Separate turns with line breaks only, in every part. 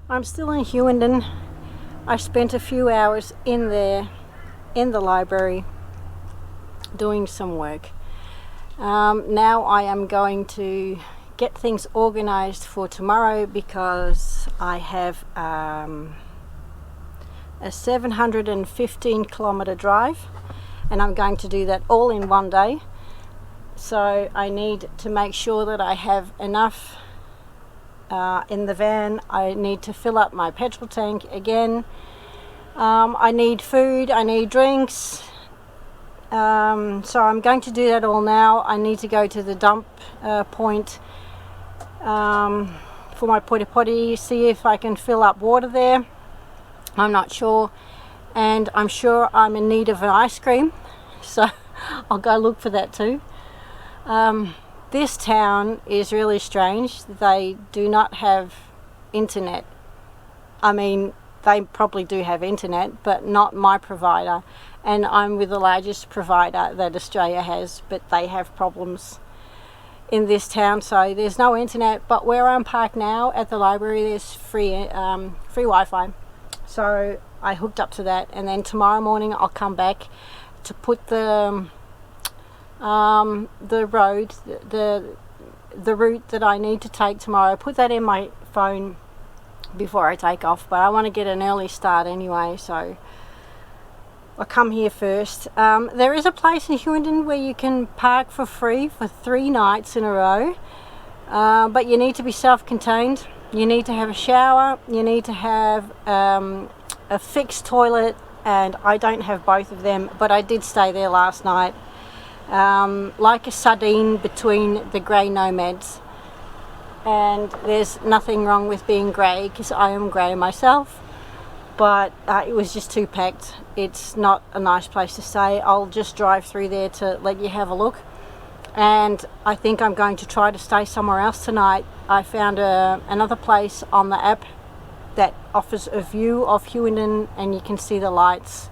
I'm still in Hughenden. I spent a few hours in there, in the library, doing some work. Now I am going to get things organised for tomorrow because I have a 715 kilometre drive, and I'm going to do that all in one day. So I need to make sure that I have enough in the van. I need to fill up my petrol tank again. I need food, I need drinks. So I'm going to do that all now. I need to go to the dump point for my porta potty, see if I can fill up water there. I'm not sure, and I'm sure I'm in need of an ice cream, so I'll go look for that too. This town is really strange. They do not have internet. I mean, they probably do have internet, but not my provider. And I'm with the largest provider that Australia has, but they have problems in this town, so there's no internet. But where I'm parked now at the library, there's free Wi-Fi. So I hooked up to that, and then tomorrow morning I'll come back to put the road, the route that I need to take tomorrow, put that in my phone before I take off. But I want to get an early start anyway, so I'll come here first. There is a place in Hughenden where you can park for free for 3 nights in a row, but you need to be self-contained. You need to have a shower, you need to have a fixed toilet, and I don't have both of them, but I did stay there last night. Like a sardine between the grey nomads, and there's nothing wrong with being grey because I am grey myself, but it was just too packed. It's not a nice place to stay. I'll just drive through there to let you have a look, and I think I'm going to try to stay somewhere else tonight. I found another place on the app that offers a view of Hughenden, and you can see the lights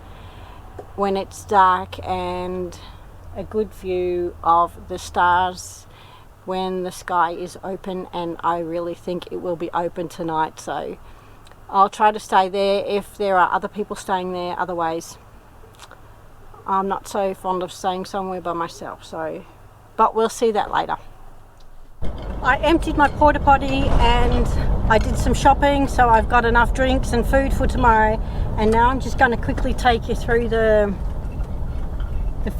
when it's dark, and a good view of the stars when the sky is open, and I really think it will be open tonight, so I'll try to stay there if there are other people staying there. Otherwise, I'm not so fond of staying somewhere by myself, so, but we'll see that later. I emptied my porta potty and I did some shopping, so I've got enough drinks and food for tomorrow, and now I'm just going to quickly take you through the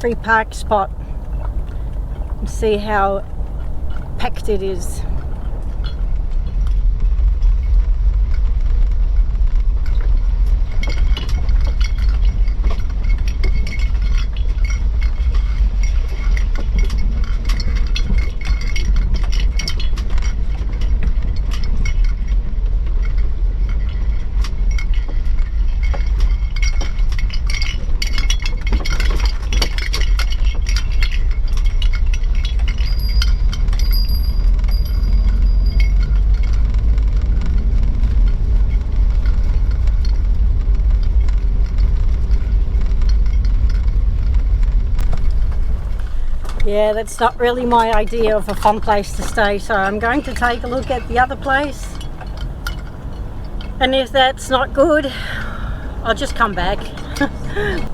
free park spot and see how packed it is. Yeah, that's not really my idea of a fun place to stay, so I'm going to take a look at the other place, and if that's not good, I'll just come back.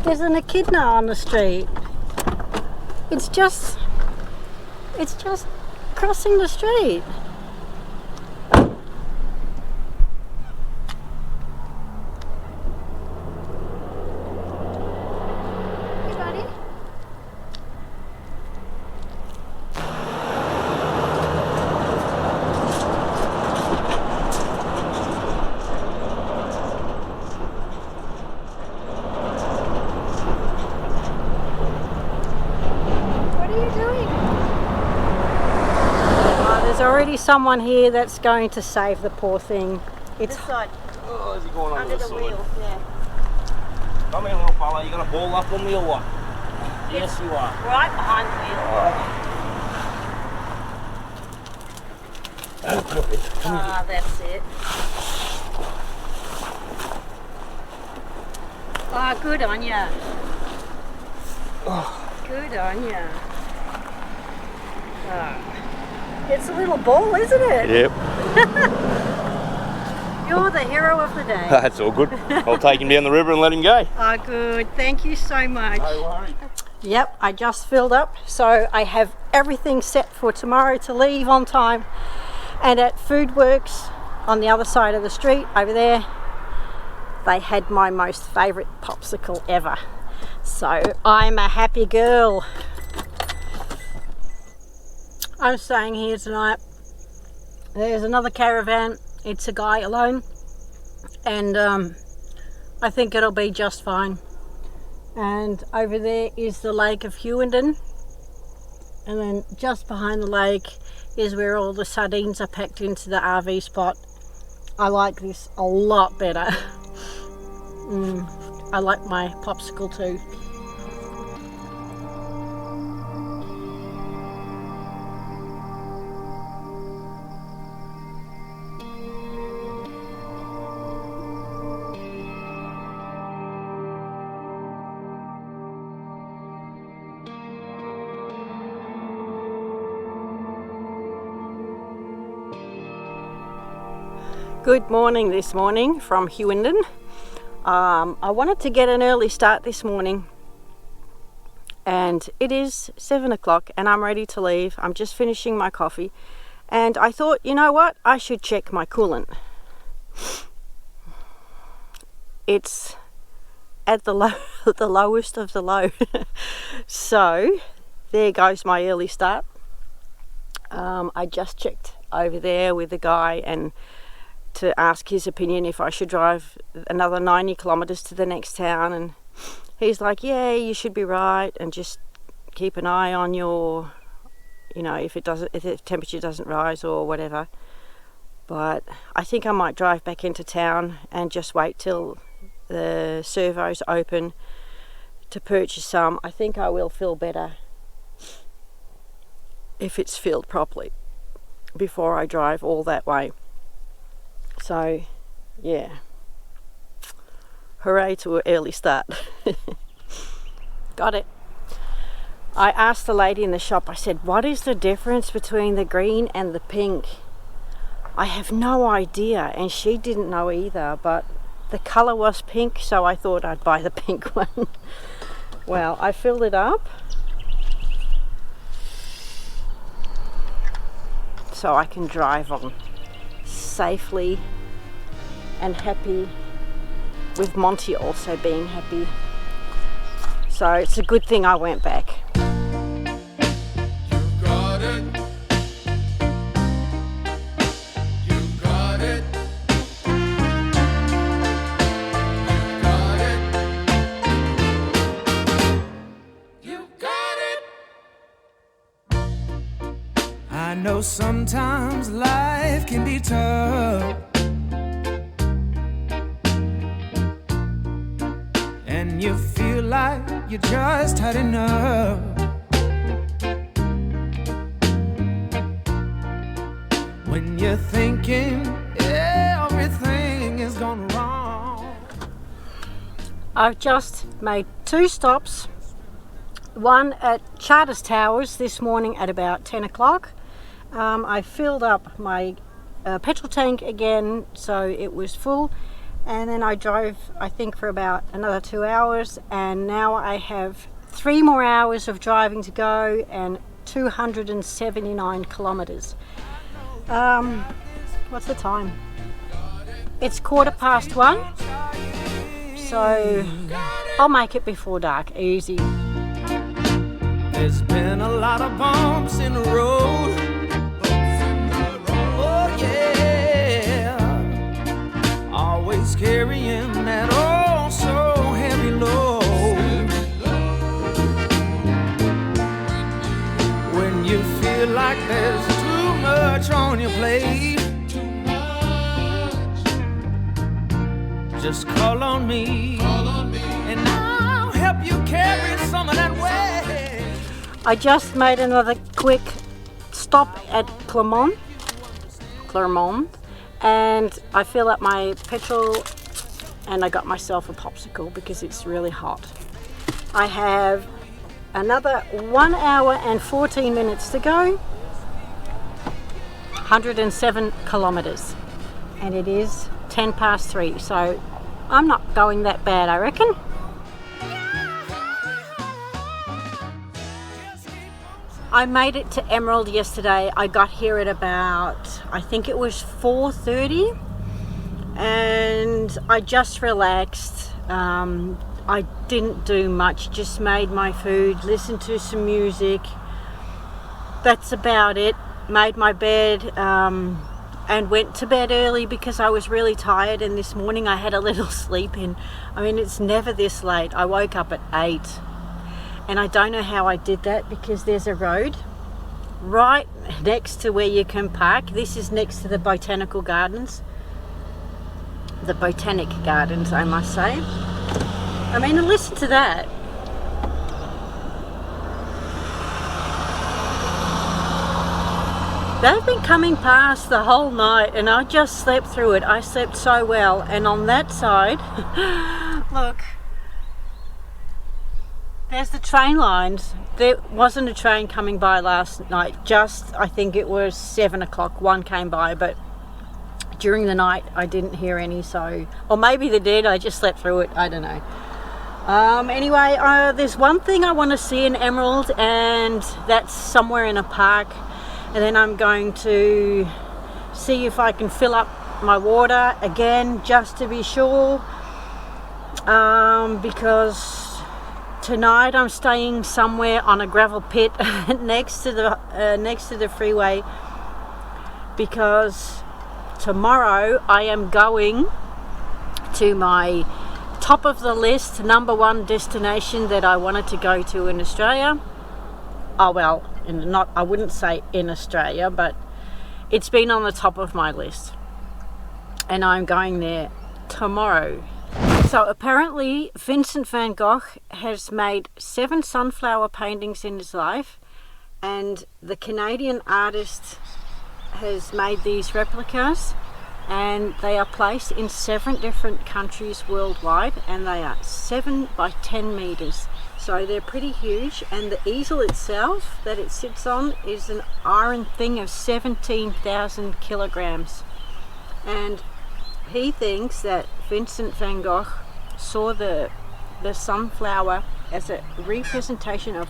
There's an echidna on the street. It's just crossing the street. Already someone here that's going to save the poor thing. It's this side.
Oh, is he going
under the wheel? Yeah.
Come here, little fella. You gonna ball up on me or what? Yes, you are.
Right behind the wheel. Ah, that's it. Ah, good on ya. Good on ya. It's a little ball, isn't it?
Yep.
You're the the hero of the day.
That's all good. I'll take him down the river and let him go.
Oh, good. Thank you so much.
No worries.
Yep, I just filled up, so I have everything set for tomorrow to leave on time. And at Foodworks on the other side of the street over there, they had my most favourite popsicle ever. So I'm a happy girl. I'm staying here tonight. There's another caravan. It's a guy alone, and I think it'll be just fine. And over there is the lake of Hughenden, and then just behind the lake is where all the sardines are packed into the RV spot. I like this a lot better. I like my popsicle too. Good morning this morning from Hughenden. I wanted to get an early start this morning, and it is 7 o'clock and I'm ready to leave. I'm just finishing my coffee, and I thought, you know what, I should check my coolant. It's at the lowest of the low. So there goes my early start. I just checked over there with the guy and to ask his opinion if I should drive another 90 kilometers to the next town, and he's like, yeah, you should be right, and just keep an eye on your, you know, if the temperature doesn't rise or whatever. But I think I might drive back into town and just wait till the servo's open to purchase some. I think I will feel better if it's filled properly before I drive all that way. So, yeah, hooray to an early start. Got it. I asked the lady in the shop, I said, what is the difference between the green and the pink? I have no idea, and she didn't know either, but the colour was pink, so I thought I'd buy the pink one. Well, I filled it up so I can drive on safely and happy, with Monty also being happy. So it's a good thing I went back.
You got it. You got it. You got it. I know sometimes life can be tough, and you feel like you just had enough. When you're thinking everything is gone wrong.
I've just made 2 stops. One at Charters Towers this morning at about 10 o'clock. I filled up my petrol tank again, so it was full, and then I drove, I think, for about another 2 hours, and now I have 3 more hours of driving to go and 279 kilometers. What's the time? It's 1:15, so I'll make it before dark, easy.
There's been a lot of bumps in the road. Oh yeah, always carrying that oh so heavy load. When you feel like there's too much on your plate, just call on me, and I'll help you carry some of that weight.
I just made another quick stop at Clermont, and I fill up my petrol, and I got myself a popsicle because it's really hot. I have another 1 hour and 14 minutes to go, 107 kilometers, and it is 3:10, so I'm not going that bad, I reckon. I made it to Emerald yesterday. I got here at about, I think it was 4:30, and I just relaxed. I didn't do much, just made my food, listened to some music. That's about it. Made my bed and went to bed early because I was really tired, and this morning I had a little sleep in. I mean, it's never this late. I woke up at 8. And I don't know how I did that, because there's a road right next to where you can park. This is next to the botanical gardens. The botanic gardens, I must say. I mean, and listen to that. They've been coming past the whole night, and I just slept through it. I slept so well. And on that side, look, there's the train lines. There wasn't a train coming by last night. Just, I think it was 7 o'clock, one came by, but during the night I didn't hear any, so, or maybe they did, I just slept through it, I don't know. Anyway, there's one thing I want to see in Emerald, and that's somewhere in a park, and then I'm going to see if I can fill up my water again, just to be sure, because tonight I'm staying somewhere on a gravel pit next to the freeway, because tomorrow I am going to my top of the list number 1 destination that I wanted to go to in Australia. Oh well, I wouldn't say in Australia, but it's been on the top of my list, and I'm going there tomorrow. So apparently Vincent van Gogh has made 7 sunflower paintings in his life, and the Canadian artist has made these replicas, and they are placed in 7 different countries worldwide, and they are 7 by 10 meters. So they're pretty huge, and the easel itself that it sits on is an iron thing of 17,000 kilograms. And he thinks that Vincent van Gogh saw the sunflower as a representation of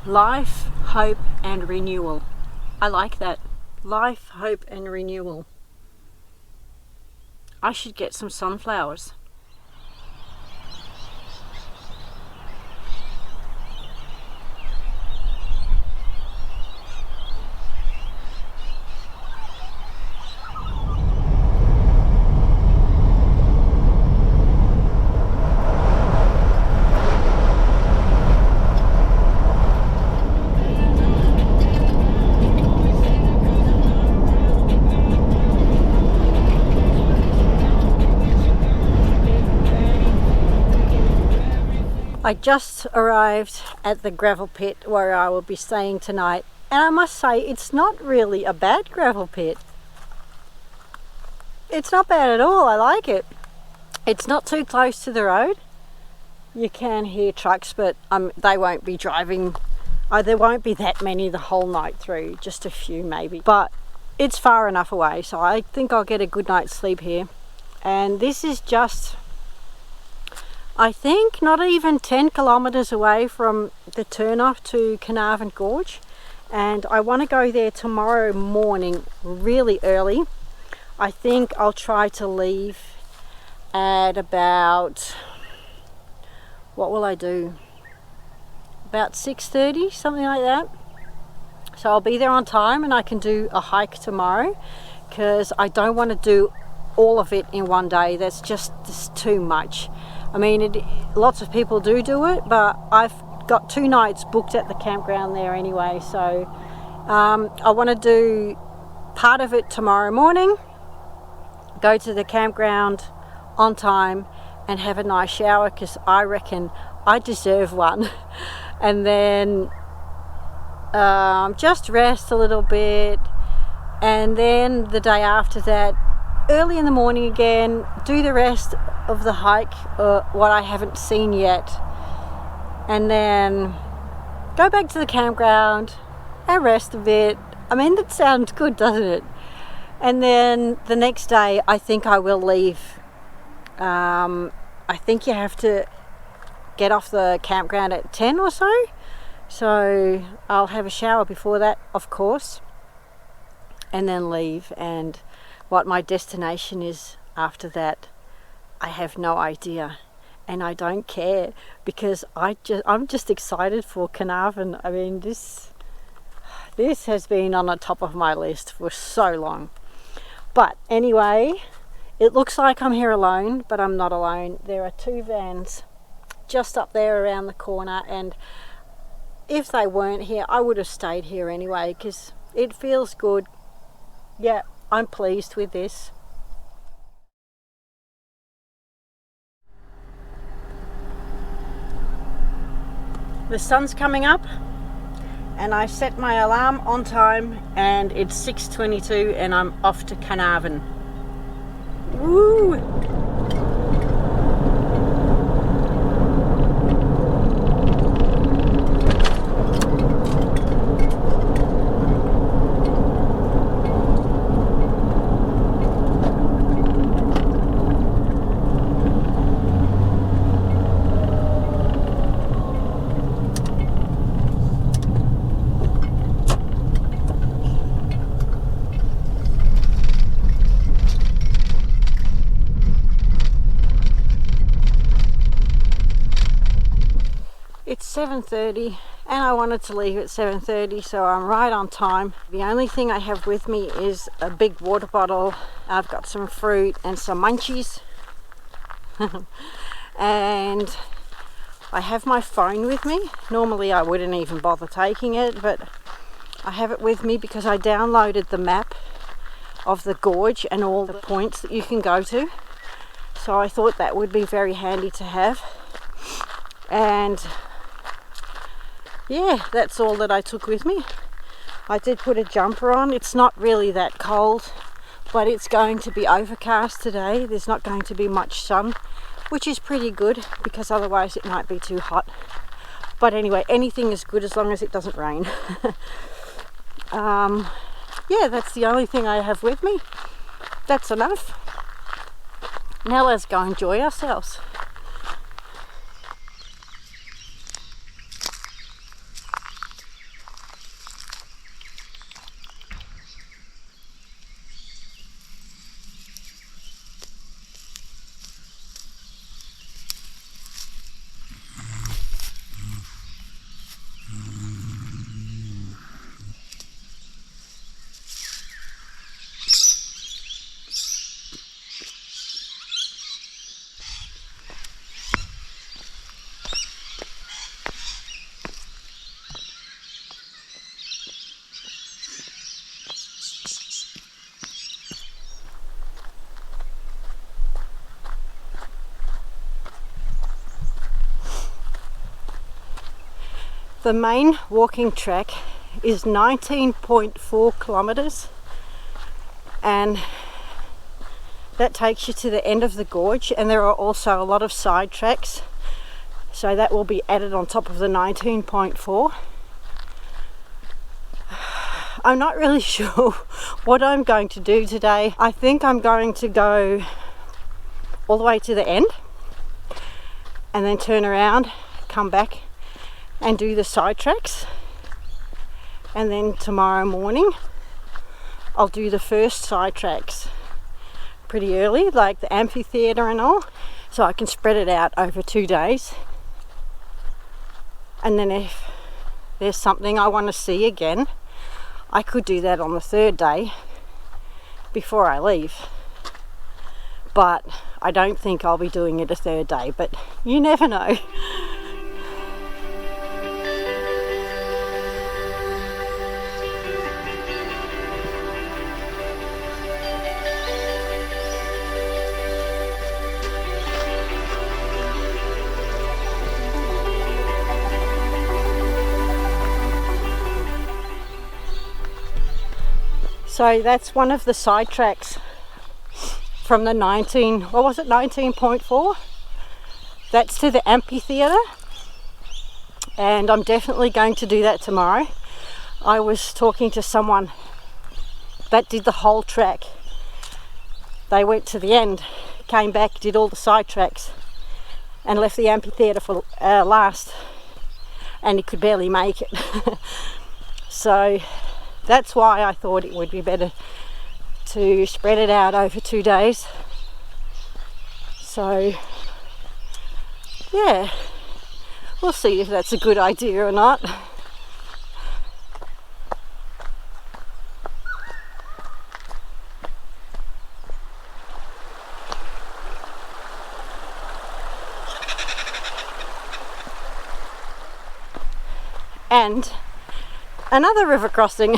life, hope, and renewal. I like that. Life, hope, and renewal. I should get some sunflowers. I just arrived at the gravel pit where I will be staying tonight, and I must say it's not really a bad gravel pit. It's not bad at all, I like it. It's not too close to the road. You can hear trucks, but they won't be driving. There won't be that many the whole night through, just a few maybe. But it's far enough away, so I think I'll get a good night's sleep here. And this is just, I think, not even 10 kilometers away from the turnoff to Carnarvon Gorge, and I want to go there tomorrow morning really early. I think I'll try to leave at about, what will I do, about 6:30, something like that. So I'll be there on time, and I can do a hike tomorrow, because I don't want to do all of it in one day. That's just too much. I mean, lots of people do it, but I've got 2 nights booked at the campground there anyway, so I want to do part of it tomorrow morning, go to the campground on time and have a nice shower, because I reckon I deserve one, and then just rest a little bit, and then the day after that, early in the morning again, do the rest of the hike, what I haven't seen yet, and then go back to the campground and rest a bit. I mean, that sounds good, doesn't it? And then the next day I think I will leave. I think you have to get off the campground at 10 or so. So I'll have a shower before that, of course, and then leave. And what my destination is after that, I have no idea. And I don't care, because I'm just excited for Carnarvon. I mean, this has been on the top of my list for so long. But anyway, it looks like I'm here alone, but I'm not alone. There are 2 vans just up there around the corner, and if they weren't here, I would have stayed here anyway, because it feels good. Yeah, I'm pleased with this. The sun's coming up, and I set my alarm on time, and it's 6:22 and I'm off to Carnarvon. Woo! It's 7:30 and I wanted to leave at 7:30, so I'm right on time. The only thing I have with me is a big water bottle. I've got some fruit and some munchies. And I have my phone with me. Normally I wouldn't even bother taking it, but I have it with me because I downloaded the map of the gorge and all the points that you can go to. So I thought that would be very handy to have. And yeah, that's all that I took with me. I did put a jumper on. It's not really that cold, but it's going to be overcast today. There's not going to be much sun, which is pretty good, because otherwise it might be too hot. But anyway, anything is good as long as it doesn't rain. Yeah, that's the only thing I have with me. That's enough. Now let's go enjoy ourselves. The main walking track is 19.4 kilometers, and that takes you to the end of the gorge, and there are also a lot of side tracks, so that will be added on top of the 19.4. I'm not really sure what I'm going to do today. I think I'm going to go all the way to the end and then turn around, come back and do the side tracks, and then tomorrow morning I'll do the first side tracks pretty early, like the amphitheatre and all, so I can spread it out over 2 days. And then if there's something I want to see again, I could do that on the 3rd day before I leave. But I don't think I'll be doing it a 3rd day, but you never know. So that's one of the side tracks from the 19.4? That's to the amphitheatre, and I'm definitely going to do that tomorrow. I was talking to someone that did the whole track. They went to the end, came back, did all the side tracks, and left the amphitheatre for last, and he could barely make it. So that's why I thought it would be better to spread it out over 2 days. So yeah, we'll see if that's a good idea or not. And another river crossing.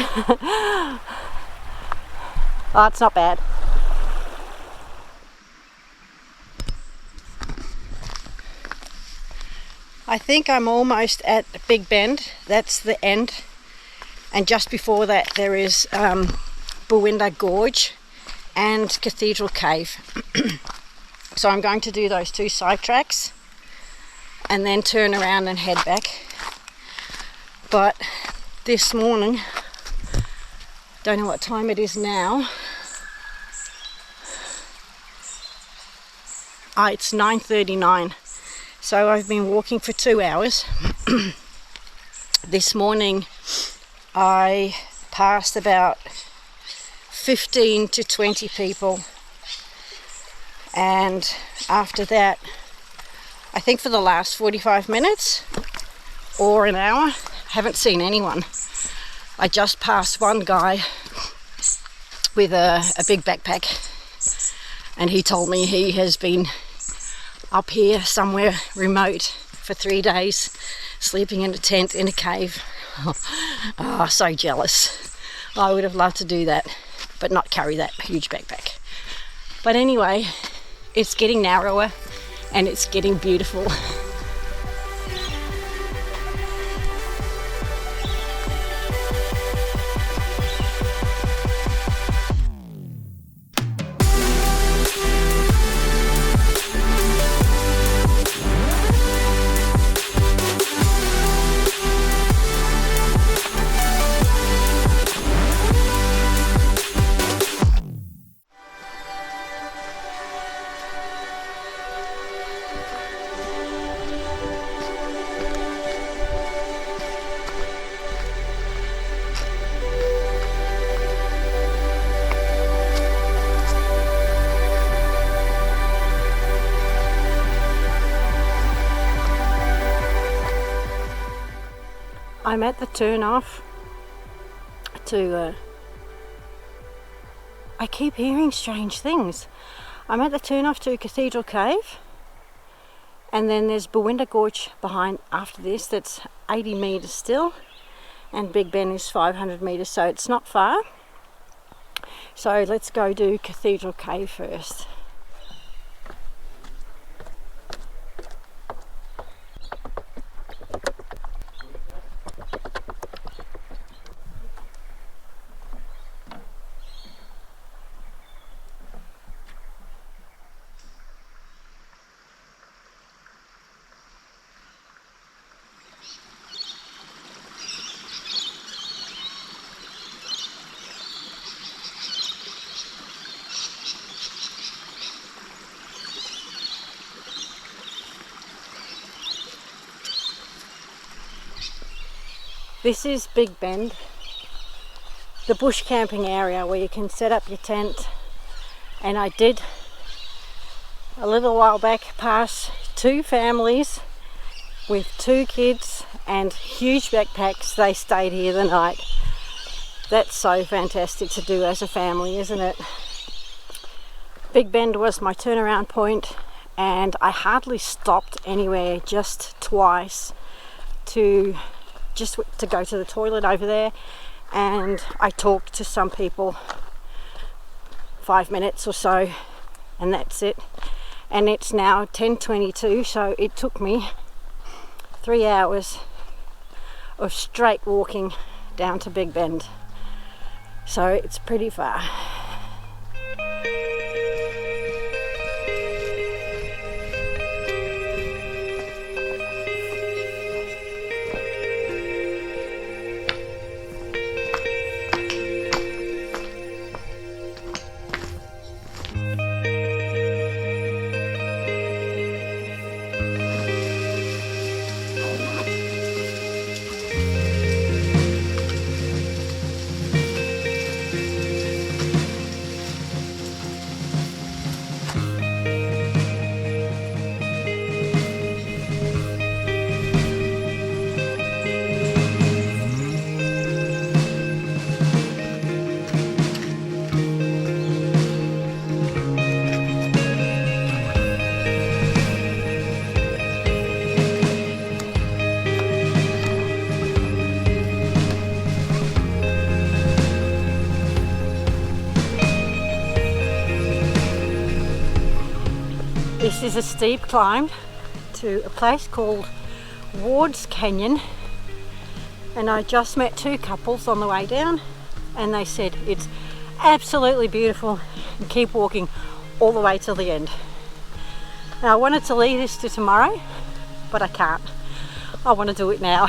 Oh, it's not bad. I think I'm almost at Big Bend. That's the end. And just before that there is Buwinda Gorge and Cathedral Cave. So I'm going to do those 2 side tracks and then turn around and head back. But this morning, don't know what time it is now. It's 9:39. So I've been walking for 2 hours. This morning I passed about 15 to 20 people, and after that, I think for the last 45 minutes or an hour, haven't seen anyone. I just passed one guy with a big backpack, and he told me he has been up here somewhere remote for 3 days, sleeping in a tent in a cave. Oh, so jealous. I would have loved to do that, but not carry that huge backpack. But anyway, it's getting narrower and it's getting beautiful. I'm at the turn off to I keep hearing strange things. I'm at the turn off to Cathedral Cave, and then there's Buwinda Gorge behind after this. That's 80 metres still, and Big Ben is 500 metres, so it's not far. So let's go do Cathedral Cave first. This is Big Bend, the bush camping area where you can set up your tent, and I did a little while back pass 2 families with 2 kids and huge backpacks. They stayed here the night. That's so fantastic to do as a family, isn't it? Big Bend was my turnaround point, and I hardly stopped anywhere, just twice to go to the toilet over there, and I talked to some people 5 minutes or so, and that's it. And it's now 10:22, so it took me 3 hours of straight walking down to Big Bend, so it's pretty far. This is a steep climb to a place called Ward's Canyon, and I just met two couples on the way down and they said it's absolutely beautiful and keep walking all the way till the end. Now I wanted to leave this to tomorrow, but I can't. I want to do it now.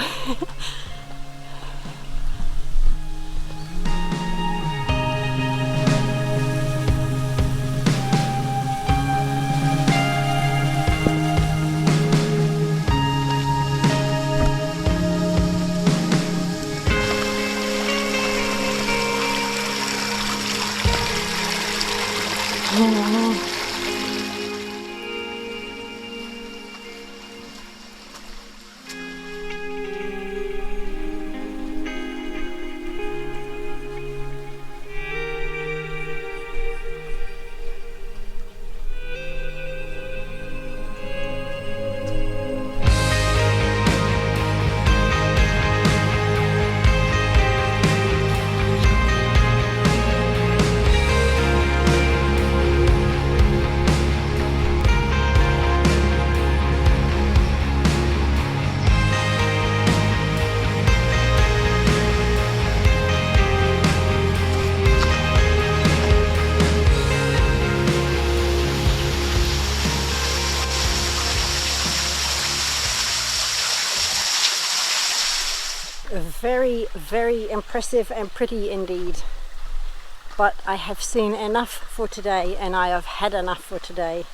Very, very impressive and pretty indeed. But I have seen enough for today, and I have had enough for today.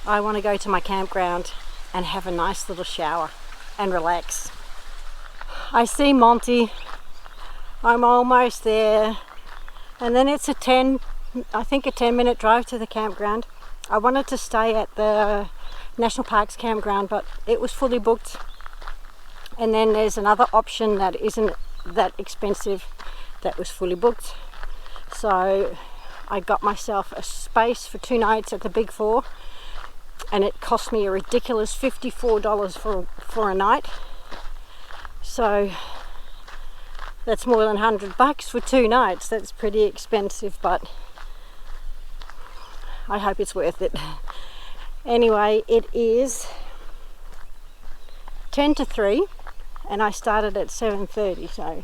I want to go to my campground and have a nice little shower and relax. I see Monty. I'm almost there. And then it's a 10-minute drive to the campground. I wanted to stay at the National Parks campground, but it was fully booked. And then there's another option that isn't that expensive that was fully booked. So I got myself a space for 2 nights at the Big Four, and it cost me a ridiculous $54 for a night. So that's more than $100 for 2 nights. That's pretty expensive, but I hope it's worth it. Anyway, it is 10 to 3 and I started at 7:30, so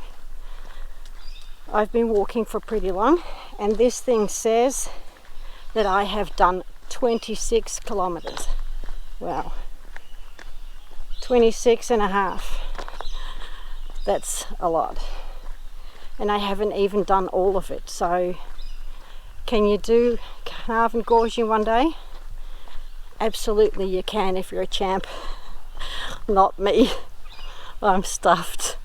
I've been walking for pretty long, and this thing says that I have done 26 kilometers. Wow, 26 and a half. That's a lot, and I haven't even done all of it. So can you do Carnarvon Gorge in one day? Absolutely you can if you're a champ. Not me. I'm stuffed.